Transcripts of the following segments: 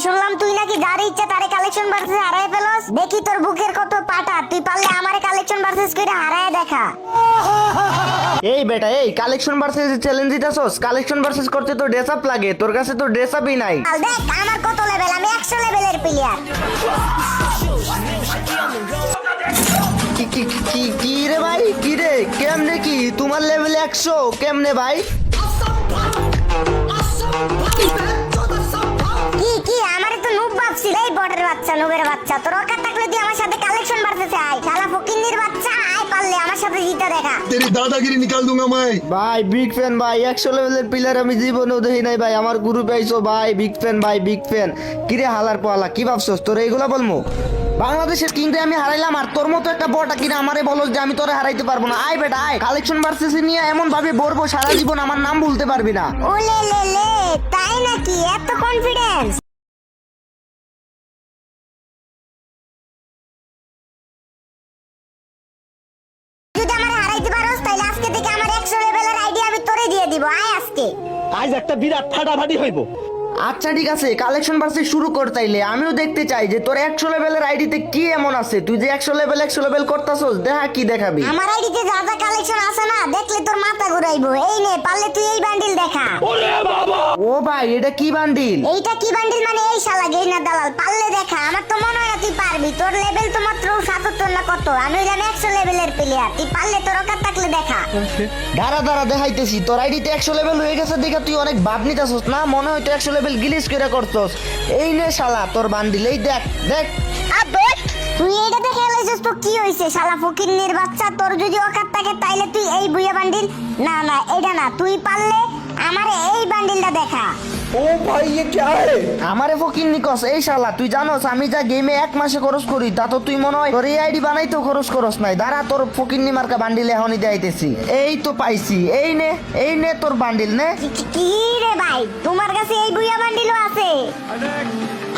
শুনলাম তুই নাকি যার ইচ্ছা তারে কালেকশন ভার্সেস হারায় ফেলস। দেখি তোর বুকের কত পাটা, তুই পারলে আমারে কালেকশন ভার্সেস করে হারায় দেখা। এই বেটা, এই কালেকশন ভার্সেস চ্যালেঞ্জ দিতাছস? কালেকশন ভার্সেস করতে তো ড্রেস আপ লাগে, তোর কাছে তো ড্রেস আপই নাই। আর দেখ আমার কত লেভেল, আমি 100 লেভেলের প্লেয়ার। কি রে ভাই, কি রে, কেমনে কি তোমার লেভেল 100 কেমনে ভাই? কি আমারে তো নুব ভাবছিল। এই বটের বাচ্চা, নুবের বাচ্চা, তোর অকার থাকলে তুই আমার সাথে কালেকশন ভার্সেসে আয়। শালা ফকিন্নির বাচ্চা, আয় পারলে আমার সাথে জিতে দেখা। तेरी दादागिरी निकाल दूंगा मैं। ভাই বিগ ফ্যান ভাই, 100 লেভেলের প্লেয়ার আমি জীবনেও দেখি নাই ভাই। আমার গ্রুপে আইছো ভাই, বিগ ফ্যান ভাই, বিগ ফ্যান। কি রে হালার পোয়ালা, কি ভাবছস তোর এইগুলা বলমু? বাংলাদেশের কিংরে আমি হারাইলাম, আর তোর মতো একটা বটা কিনা আমারে বলস যে আমি তোরে হারাইতে পারবো না। আয় বেটা আয়, কালেকশন ভার্সেস নিয়ে এমন ভাবে বলবো সারা জীবন আমার নাম ভুলতে পারবি না। ওলে লে লে, তাই নাকি? এত কনফিডেন্স? যদি আমারে হারাইতে পারোস তাহলে আজকে থেকে আমার 100 লেভেলের আইডি আমি তোরে দিয়ে দিব। আয় আজকে। আজ একটা বিরাট ফাটাফাটি হইব। আচ্ছা ঠিক আছে, কালেকশন ভার্সেস শুরু কর তাইলে। আমিও দেখতে চাই যে তোর 100 লেভেলের আইডিতে কি এমন আছে। তুই যে 100 লেভেল করতাছস, দেখা কি দেখাবি। আমার আইডিতে যা যা কালেকশন আছে না, দেখলে তোর মাথা ঘুরাইবো। এই নে, পারলে তুই এই বান্ডিল দেখা। ও ভাই, এটা কি বান্ডিল? এইটা কি বান্ডিল মানে? এই শালা গেইনা দালাল, পারলে দেখা। আমার তো মনে হয় না তুই পারবি। তোর লেভেল তো মাত্র 77 না কত। আমি হইলাম 100 লেভেলের প্লেয়ার। তুই পারলে তোর অকার থাকলে দেখা। দাঁড়া দেখাইতেছি। তোর আইডিতে 100 লেভেল হয়ে গেছে দেখা তুই অনেক ভাব নিতাছস না? মনে হয় তুই 100 লেভেল গিলিস করে করছস। এই নে শালা তোর বান্ডিল, এই দেখ দেখ। আবে তুই এটা দেখে এলাইছিস তো কি হইছে? শালা ফকিন্নির বাচ্চা, তোর যদি অকার থাকে তাইলে তুই এই বুইয়া বান্ডিল না না, এটা না। তুই পারলে আমারে এই বান্ডিলটা দেখা। ও ভাই ये क्या है? আমারে ফকির নিকস। এই শালা তুই জানোস আমি যা গেমে 1 মাসে খরচ করি, তা তো তুই মনে হয় তোর এই আইডি বানাইতেও খরচ করস নাই। দাঁড়া তোর ফকিন্নি মার্কা বান্ডিল এখনই দেখাইতেছি। এই তো পাইছি, এই নে তোর বান্ডিল নে। কি রে ভাই, তোমার কাছে এই বুইয়া বান্ডিলও আছে?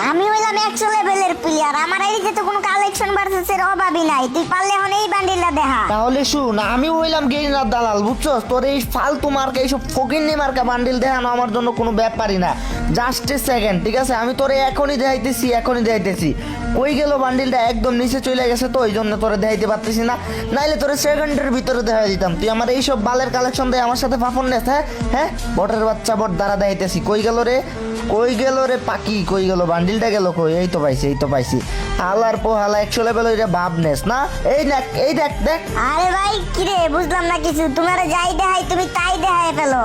আমি হইলাম 100 লেভেলের প্লেয়ার। আমার আইডিতে তো কোনো কালেকশন ভার্সেসের অভাবই নাই। তুই পারলে এখন এই বান্ডিলটা দেখা। তাহলে শুন, আমি হইলাম গেইনার দালাল, বুঝছস? তোর এই ফালতু মার্কা, এইসব ফকিন্নি মার্কা বান্ডিল দেখানো আমার জন্য কোনো ব্যাপারই না। জাস্ট এ সেকেন্ড, ঠিক আছে? আমি তোরে এখনই দেখাইতেছি। কই গেল বান্ডিলটা? একদম নিচে চলে গেছে, তো ওই জন্য তোরে দেখাইতে পারতেছি না। নাইলে তোরে সেকেন্ডের ভিতরে দেখাই দিতাম। তুই আমার এইসব বালের কালেকশন দেয় আমার সাথে ফাফন নেস? হ্যাঁ বটের বাচ্চা, বট দ্বারা দেখাইতেছি। কই গেল রে পাকি, কই গেল বান্ডিলটা? গেল কই? এই তো পাইছি। হালার পোহালা 100 লেভেল ওইটা ভাব নেস না? এই দেখ। আরে ভাই কি রে, বুঝলাম না কিছু। তোমারে যাই দেখাই তুমি তাই দেখাই ফেলো।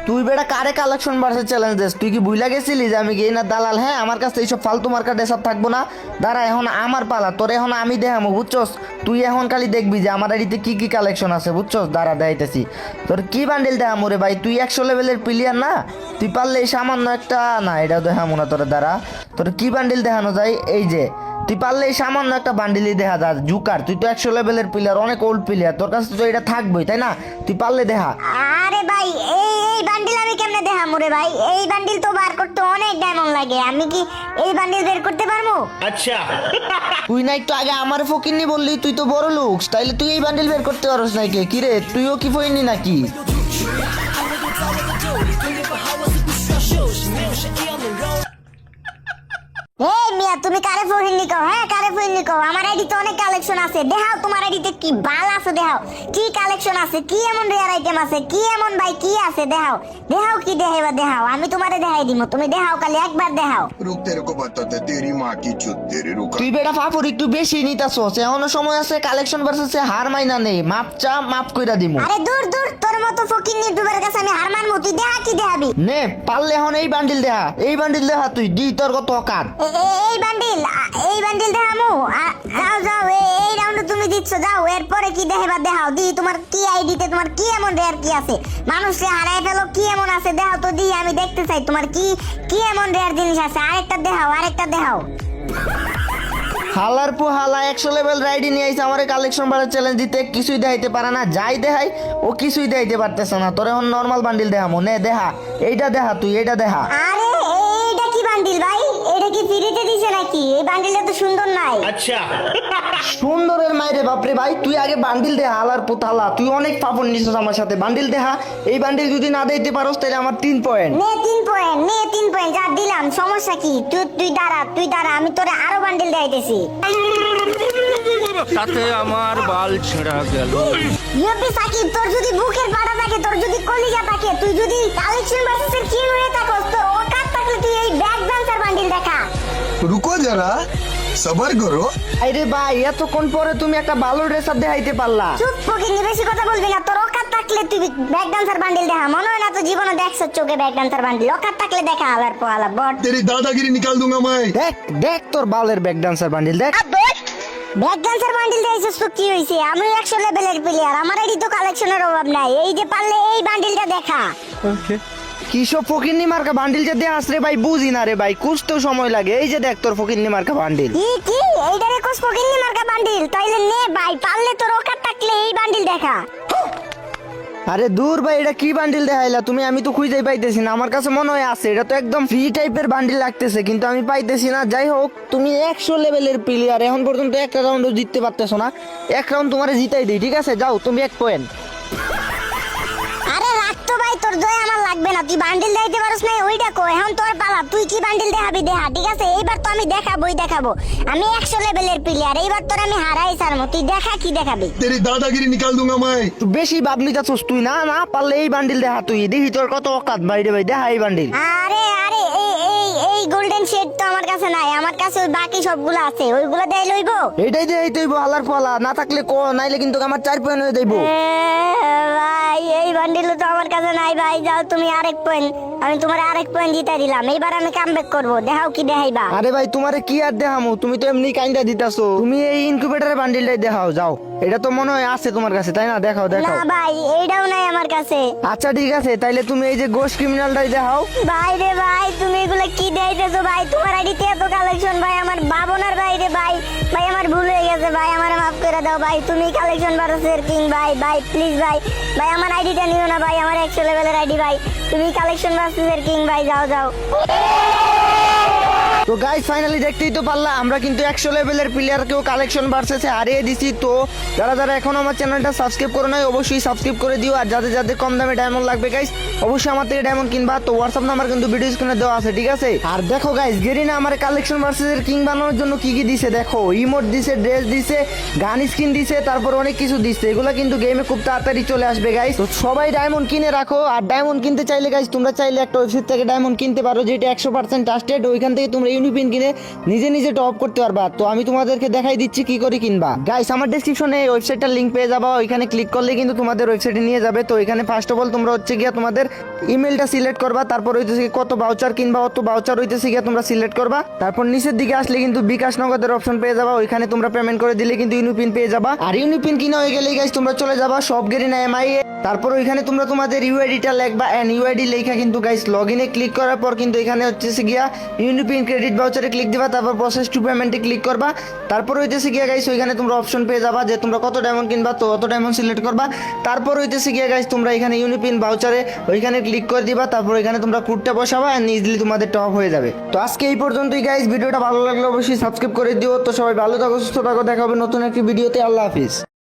তুই বেটা কারে কালেকশন ভার্সেস চ্যালেঞ্জ দিস? তুই কি ভুইলা গেছিলি যে আমি গেইনার দালাল? হ্যাঁ, আমার কাছে এইসব ফালতু মার্কা ডেসাপ থাকবো না। দাঁড়া, এখন আমার পালা। তোর এখন আমি দেখামো, বুঝছস? তুই এখন খালি দেখবি যে আমার আইডিতে কি কালেকশন আছে, বুঝছস? দাঁড়া দেখাইতেছি। তোর কি বান্ডিল দেখামো রে ভাই? তুই 100 লেভেলের প্লেয়ার না? তুই পারলে এই সামান্য একটা না, এটা দেখামো না তোর। দাঁড়া, তোর কি বান্ডিল দেখানো যায়? এই যে তুই পারলে এই সামান্য একটা বান্ডিলই দেখা যায়। জুকার, তুই তো 100 লেভেলের প্লেয়ার, অনেক ওল্ড প্লেয়ার, তোর কাছে তো এটা থাকবেই, তাই না? তুই পারলে দেখা। আরে ভাই এই বান্ডিল আমি কেমনে দেখামু রে ভাই? এই বান্ডিল তো বার করতে অনেক ডায়মন্ড লাগে। আমি কি এই বান্ডিল বের করতে পারবো? अच्छा তুই না একটু আগে আমার ফকিরনি বললি তুই তো বড় লোক, তাইলে তুই এই বান্ডিল বের করতে পারস নাই কে? কিরে তুইও কি ফইনি নাকি? এই মিয়া, তুমি কারে ফহিনী কও? হ্যাঁ কারে ফহিনী কও? আমার আইডিতে অনেক কালেকশন আছে। দেখাও তোমার আইডিতে কি বাল আছে, দেখাও কি কালেকশন আছে, কি এমন রেয়ার আইটেম আছে, কি এমন ভাই কি আছে, দেখাও কি দেখাইবা দেখাও। আমি তোমারে দেখাই দিমু, তুমি দেখাও, খালি একবার দেখাও। रुक तेरे को बताते तेरी माँ की चुत तेरे रुक। তুই বেটা ফাফুর একটু বেশি নিতাছস। এখনো সময় আছে, কালেকশন ভার্সেস হার মাইনা নেই। মাপ কইরা দিমু। আরে দূর তোর মতো ফকির ইউটিউবের কাছে আমি হার মানবো? তুই দেখা কি দেখাবি? নে পারলে এখন এই বান্ডিল দেখা তুই দি তোর কত অকার। এই বান্ডিল দেখামু? যাও এই রাউন্ডে তুমি দিচ্ছ, যাও। এরপরে কি দেখাইবা দেখাও। দি তোমার কি আইডিতে তোমার কি এমন রেয়ার কি আছে? মানুষকে হারায় ফেলো, কি এমন আছে দেখাও তো। দি আমি দেখতে চাই তোমার কি এমন রেয়ার জিনিস আছে। আরেকটা দেখাও। হালার পোহালা 100 লেভেল রাইডি নিয়ে আইছে আমার কালেকশন ভার্সেস চ্যালেঞ্জ দিতে। কিছুই দেখাইতে পারে না, যাই দেখাই ও কিছুই দেখাইতে পারতেছে না। তোর এখন নরমাল বান্ডিল দেখামু। নে দেখা, এইটা দেখা, তুই এইটা দেখা। আরে এইটা কি বান্ডিল ভাই? এটা কি ফ্রিতে দিছে নাকি? এই বান্ডিলটা তো সুন্দর নাই। अच्छा সুন্দরের মাইরে বাপরে ভাই, তুই আগে বান্ডিল দেহা আলার পোতালা, তুই অনেক পাপন নিছিস আমার সাথে। বান্ডিল দেহা, এই বান্ডিল যদি না দিতে পারোস তাহলে আমার 3 পয়েন্ট। নে 3 পয়েন্ট যা দিলাম, সমস্যা কি? তুই দাঁড়া আমি তোরে আরো বান্ডিল দেখাইতেছি। তাতে আমার বাল ছেঁড়া গেল। ইউপি সাকিব, তোর যদি বুকের পাড়া থাকে, তোর যদি কলিজা থাকে, তুই যদি কালেকশন ভার্সেসের কিং হয়ে থাকস, তোর ওকাত থাকলে তুই এই ব্যাক ডান্সার বান্ডিল দেখা। रुको जरा सबर करो। আরে ভাই, এতক্ষণ পরে তুমি একটা ভালো ড্রেস আপ দেখাইতে পারলা। চুপ ফকিনি, বেশি কথা বলবি না। তোর ওকাত থাকলে তুই ব্যাক ডান্সার বান্ডিল দেখা। মনে হয় না তো জীবনে দেখছ চোখে ব্যাক ডান্সার বান্ডিল। ওকাত থাকলে দেখা আলার পোয়ালা বট। तेरी दादागिरी निकाल दूंगा मैं। দেখ দেখ তোর বালের ব্যাক ডান্সার বান্ডিল দেখ। ব্যাক ডান্সার বান্ডিল দেখাইছিস তো কি হইছে? আমি 100 লেভেলের প্লেয়ার, আমার এডি তো কালেকশনের অভাব নাই। এই যে পারলে এই বান্ডিলটা দেখা। কিসব ফকিন্নি মার্কা বান্ডিল যে দেখাস রে ভাই, বুঝি না রে ভাই, কুছতেও সময় লাগে। এই যে দেখ তোর ফকিন্নি মার্কা বান্ডিল। কি এইটারে কোস ফকিনি মার্কা বান্ডিল? তাইলে নে ভাই, পারলে তোর ওকাত থাকলে এই বান্ডিল দেখা। আরে দূর ভাই, এটা কি বান্ডিল দেখাইলা তুমি? আমি তো খুঁজেই পাইতেছি না। আমার কাছে মনে হয় আছে, এটা তো একদম ফ্রি টাইপের বান্ডিল লাগতেছে, কিন্তু আমি পাইতেছি না। যাই হোক, তুমি 100 লেভেলের প্লেয়ার, এখন পর্যন্ত একটা রাউন্ডও জিততে পারতেছো না। এক রাউন্ড তোমারে জিতাই দিই, ঠিক আছে? যাও, তুমি 1 পয়েন্ট। আরে রাখ তো ভাই, তোর দয়া আমার লাগবে না। তুই বান্ডিল দেখাইতে পারছ না, ওইটা কো। এখন তোর পালা, তুই কি বান্ডিল দেখাবি দেখা, ঠিক আছে? এইবার তো আমি দেখাবো। আমি 100 লেভেলের প্লেয়ার, এইবার তোর আমি হারাই ছাড়মু। তুই দেখা কি দেখাবি। तेरी दादागिरी निकाल दूंगा मैं। তুই বেশি ভাবলি যাচ্ছস তুই। না না, পারলে এই বান্ডিল দেখা, তুই দেখি তোর কত অকাত ভাই রে ভাই, দেখা এই বান্ডিল। আরে এই গোল্ডেন শেড তো আমার কাছে নাই। আমার কাছে ওই বাকি সবগুলো আছে, ওইগুলো দেই লইবো। এইটাই দে, এইটাই হালার পালা, না থাকলে ক, নাইলে কিন্তু আমার 4 পয়েন্ট হয়ে যাইবো। ভাই এই বান্ডিল তো আমার কাছে নাই ভাই। যাও তুমি আরেক পয়েন্ট, আমি তোমার আরেক পয়েন্ট জিতে দিলাম। এইবার আমি কামব্যাক করব। দেখাও কি দেখাইবা। আরে ভাই, তোমারে কি আর দেখামু? তুমি তো এমনি কাইন্দা দিতাছো। তুমি এই ইনকিউবেটরের বান্ডিলটাই দেখাও, যাও। এটা তো মনে হয় আছে তোমার কাছে, তাই না? দেখাও না দেখাও। ভাই, এইটাও নাই আমার কাছে। আচ্ছা ঠিক আছে, তাইলে তুমি এই যে গোস্ট ক্রিমিনালটাই দেখাও। ভাই রে ভাই, তুমি এগুলো কি দেখাইতেছো ভাই? তোমার আইডিতে এত কালেকশন ভাই, আমার ভাবনার বাইরে ভাই। ভাই আমার ভুল হয়ে গেছে ভাই, আমার মাফ করে দাও ভাই। তুমি কালেকশন ভার্সেসের কিং ভাই। ভাই প্লিজ ভাই, ভাই আমার আইডিটা নিও না ভাই, আমার 100 লেভেলের আইডি ভাই। তুমি কালেকশন ভার্সেসের কিং ভাই, যাও। তো গাইস, ফাইনালি দেখতেই তো পারলা, আমরা কিন্তু 100 লেভেলের প্লেয়ারকেও কালেকশন ভার্সেসে হারিয়ে দিছি। তো যারা এখন আমার চ্যানেলটা সাবস্ক্রাইব করে নাই, অবশ্যই সাবস্ক্রাইব করে দিও। আর যাদের কম দামে ডায়মন্ড লাগবে গাইস, অবশ্যই আমার থেকে ডায়মন্ড কিনবা। তো হোয়াটসঅ্যাপ নাম্বার কিন্তু ভিডিও স্ক্রিনে দেওয়া আছে, ঠিক আছে? আর দেখো গাইস, গেরিনা আমার কালেকশন ভার্সেসের কিং বানানোর জন্য কি দিছে দেখো। ইমোট দিছে, ড্রেস দিছে, গান স্কিন দিছে, তারপর অনেক কিছু দিছে। এগুলো কিন্তু গেমে খুব তাড়াতাড়ি চলে আসবে গাইস। তো সবাই ডায়মন্ড কিনে রাখো। আর ডায়মন্ড কিনতে চাইলে গাইস, তোমরা চাইলে একটা ওয়েবসাইট থেকে ডায়মন্ড কিনতে পারো, যেটা 100% ট্রাস্টেড। ওইখান থেকে তোমরা ইউনিপিন কিনে নিজে টপ করতে পারবা। তো আমি তোমাদেরকে দেখাই দিচ্ছি কি করে কিনবা। গাইস, আমার ডেসক্রিপশনে এই ওয়েবসাইটটার লিংক পেয়ে যাবা। ওইখানে ক্লিক করলে কিন্তু তোমাদের ওয়েবসাইটে নিয়ে যাবে। তো এখানে ফার্স্ট অফ অল তোমরা হচ্ছে গিয়া তোমাদের ইমেলটা সিলেক্ট করবা। তারপর হইতেছে কত ভাউচার কিনবা, অত ভাউচার হইতেছে গিয়া তোমরা সিলেক্ট করবা। তারপর নিচের দিকে আসলে কিন্তু বিকাশ নগদের অপশন পেয়ে যাবা। ওইখানে তোমরা পেমেন্ট করে দিলে কিন্তু ইউনিপিন পেয়ে যাবা। আর ইউনিপিন কিনা হয়ে গেলে গাইস, তোমরা চলে যাবা সব গেরিনা এমআই। তারপর ওইখানে তোমরা তোমাদের ইউআইডিটা লিখবা। এন্ড ইউআইডি লেখা কিন্তু গাইস লগইনে ক্লিক করার পর কিন্তু এখানে হচ্ছে গিয়া ইউনিপিন ক্রেডিট ভাউচারে ক্লিক দিবা। তারপর প্রসেস টু পেমেন্টে ক্লিক করবা। তারপর হইতেছে গিয়া গাইস, ওইখানে তোমরা অপশন পেয়ে যাবা যে তোমরা কত ডায়মন্ড কিনবা। তো অত ডায়মন্ড সিলেক্ট করবা। তারপর হইতেছে গিয়া গাইস, তোমরা এখানে ইউনিপিন ভাউচারে ওইখানে ক্লিক করে দিবা। তারপর এখানে তোমরা কোডটা বসাবা এন্ড ইজিলি তোমাদের টপ হয়ে যাবে। তো আজকে এই পর্যন্তই গাইস। ভিডিওটা ভালো লাগলে অবশ্যই সাবস্ক্রাইব করে দিও। তো সবাই ভালো থাকো, সুস্থ থাকো, দেখা হবে নতুন একটি ভিডিওতে। আল্লাহ হাফিজ।